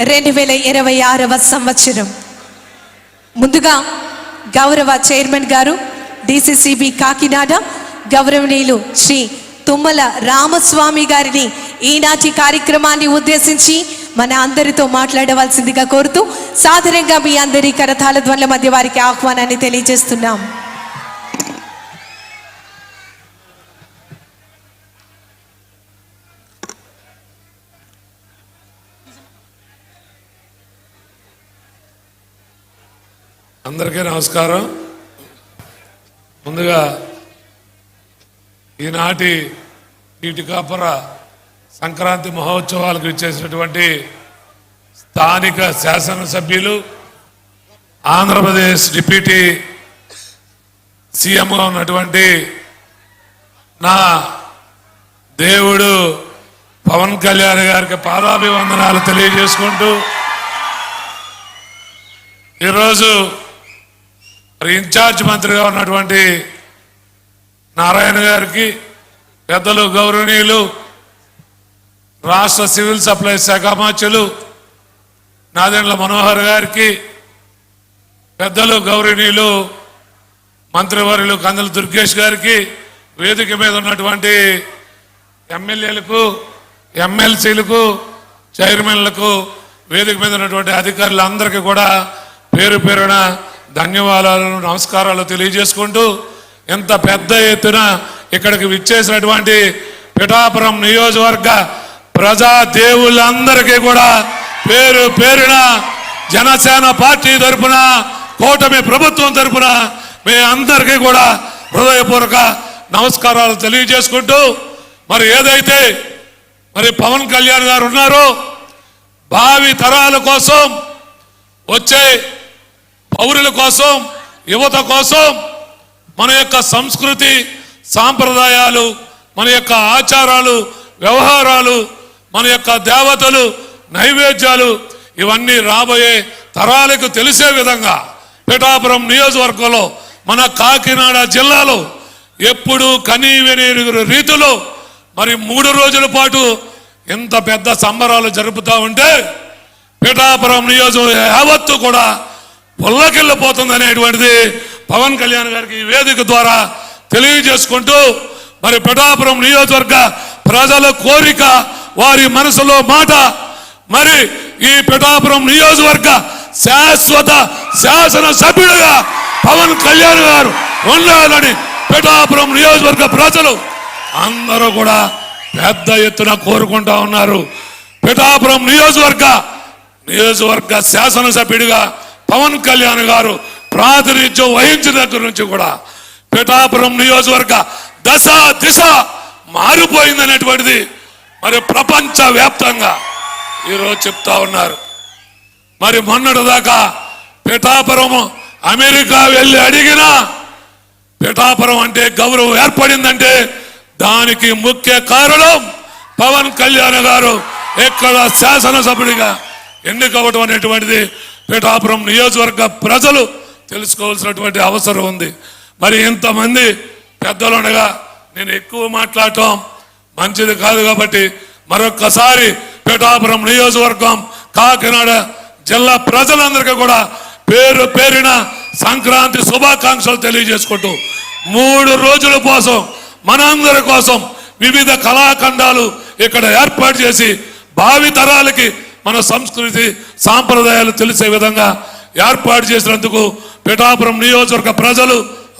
2026వ సంవత్సరం. ముందుగా గౌరవ చైర్మన్ గారు DCCB కాకినాడ గౌరవనీయులు శ్రీ తుమ్మల రామస్వామి గారిని ఈనాటి కార్యక్రమాన్ని ఉద్దేశించి మన అందరితో మాట్లాడవలసిందిగా కోరుతూ సాదరంగా మీ అందరి కరతాళ ధ్వనుల మధ్య వారికి ఆహ్వానాన్ని తెలియజేస్తున్నాం. అందరికీ నమస్కారం. ముందుగా ఈనాటి ఇటుకాపుర సంక్రాంతి మహోత్సవాలకు ఇచ్చేసినటువంటి స్థానిక శాసనసభ్యులు, ఆంధ్రప్రదేశ్ డిప్యూటీ సీఎంగా ఉన్నటువంటి నా దేవుడు పవన్ కళ్యాణ్ గారికి పాదాభివందనాలు తెలియజేసుకుంటూ, ఈరోజు ఇన్ఛార్జ్ మంత్రిగా ఉన్నటువంటి నారాయణ గారికి, పెద్దలు గౌరవనీయులు రాష్ట్ర సివిల్ సప్లైస్ శాఖ మంత్రులు నాదెండ్ల మనోహర్ గారికి, పెద్దలు గౌరవనీయులు మంత్రివర్యులు కందుల దుర్గేష్ గారికి, వేదిక మీద ఉన్నటువంటి ఎమ్మెల్యేలకు, ఎమ్మెల్సీలకు, చైర్మన్లకు, వేదిక మీద ఉన్నటువంటి అధికారులందరికీ కూడా పేరు పేరున ధన్యవాదాలు, నమస్కారాలు తెలియజేసుకుంటూ, ఎంత పెద్ద ఎత్తున ఇక్కడికి విచ్చేసినటువంటి పిఠాపురం నియోజకవర్గ ప్రజా దేవుళ్ళందరికీ కూడా పేరు పేరున జనసేన పార్టీ తరఫున, కూటమి ప్రభుత్వం తరఫున మీ అందరికీ కూడా హృదయపూర్వక నమస్కారాలు తెలియజేసుకుంటూ, మరి ఏదైతే పవన్ కళ్యాణ్ గారు ఉన్నారో భావి తరాల కోసం, వచ్చే పౌరుల కోసం, యువత కోసం మన యొక్క సంస్కృతి సాంప్రదాయాలు, మన యొక్క ఆచారాలు, వ్యవహారాలు, మన యొక్క దేవతలు, నైవేద్యాలు ఇవన్నీ రాబోయే తరాలకు తెలిసే విధంగా పిఠాపురం నియోజకవర్గంలో, మన కాకినాడ జిల్లాలో ఎప్పుడు కనీవిని రీతిలో 3 రోజుల పాటు ఎంత పెద్ద సంబరాలు జరుపుతూ ఉంటే పిఠాపురం నియోజకవర్గం యావత్తు కూడా పొల్లకిల్లిపోతుంది అనేటువంటిది పవన్ కళ్యాణ్ గారికి ఈ వేదిక ద్వారా తెలియజేసుకుంటూ, పిఠాపురం నియోజకవర్గ ప్రజల కోరిక, వారి మనసులో మాట, ఈ పిఠాపురం నియోజకవర్గ శాశ్వత శాసన సభ్యుడిగా పవన్ కళ్యాణ్ గారు ఉండాలని పిఠాపురం నియోజకవర్గ ప్రజలు అందరూ కూడా పెద్ద ఎత్తున కోరుకుంటా ఉన్నారు. పిఠాపురం నియోజకవర్గ శాసనసభ్యుడిగా పవన్ కళ్యాణ్ గారు ప్రాతినిధ్యం వహించిన దగ్గర నుంచి కూడా పిఠాపురం నియోజకవర్గ దశ దిశ మారిపోయిందనేటువంటిది ప్రపంచ వ్యాప్తంగా ఈరోజు చెప్తా ఉన్నారు. మొన్నటి దాకా పిఠాపురం అమెరికా వెళ్ళి అడిగినా పిఠాపురం అంటే గౌరవం ఏర్పడిందంటే దానికి ముఖ్య కారణం పవన్ కళ్యాణ్ గారు ఇక్కడ శాసనసభ్యుడిగా ఎన్నికవడం అనేటువంటిది పిఠాపురం నియోజకవర్గ ప్రజలు తెలుసుకోవాల్సినటువంటి అవసరం ఉంది. ఇంతమంది పెద్దలుండగా నేను ఎక్కువ మాట్లాడటం మంచిది కాదు కాబట్టి మరొక్కసారి పిఠాపురం నియోజకవర్గం, కాకినాడ జిల్లా ప్రజలందరికీ కూడా పేరు పేరిన సంక్రాంతి శుభాకాంక్షలు తెలియజేసుకుంటూ, 3 రోజుల కోసం మనందరి కోసం వివిధ కళాఖండాలు ఇక్కడ ఏర్పాటు చేసి భావి తరాలకి మన సంస్కృతి సాంప్రదాయాలు తెలిసే విధంగా ఏర్పాటు చేసినందుకు పిఠాపురం నియోజకవర్గ ప్రజలు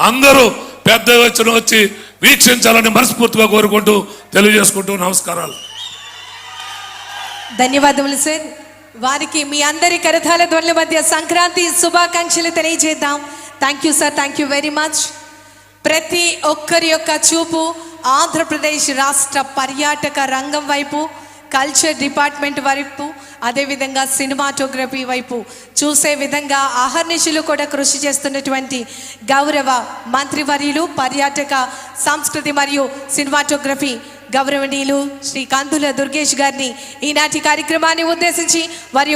అందరూ పెద్ద ఎత్తున వచ్చి వీక్షించాలని మనస్ఫూర్తిగా కోరుకుంటూ తెలియజేసుకుంటూ నమస్కారాలు. ధన్యవాదములు సార్. వారికి మీ అందరి కరతాళ ధ్వనుల మధ్య సంక్రాంతి శుభాకాంక్షలు తెలియజేద్దాం. Thank you sir, thank you very much. ప్రతి ఒక్కరి యొక్క చూపు ఆంధ్రప్రదేశ్ రాష్ట్ర పర్యాటక రంగం వైపు, కల్చర్ డిపార్ట్మెంట్ వైపు, అదేవిధంగా సినిమాటోగ్రఫీ వైపు చూసే విధంగా అహర్నిశలు కూడా కృషి చేస్తున్నటువంటి గౌరవ మంత్రివర్యులు, పర్యాటక సంస్కృతి మరియు సినిమాటోగ్రఫీ గౌరవనీయులు శ్రీ కందుల దుర్గేష్ గారిని ఈనాటి కార్యక్రమాన్ని ఉద్దేశించి వారి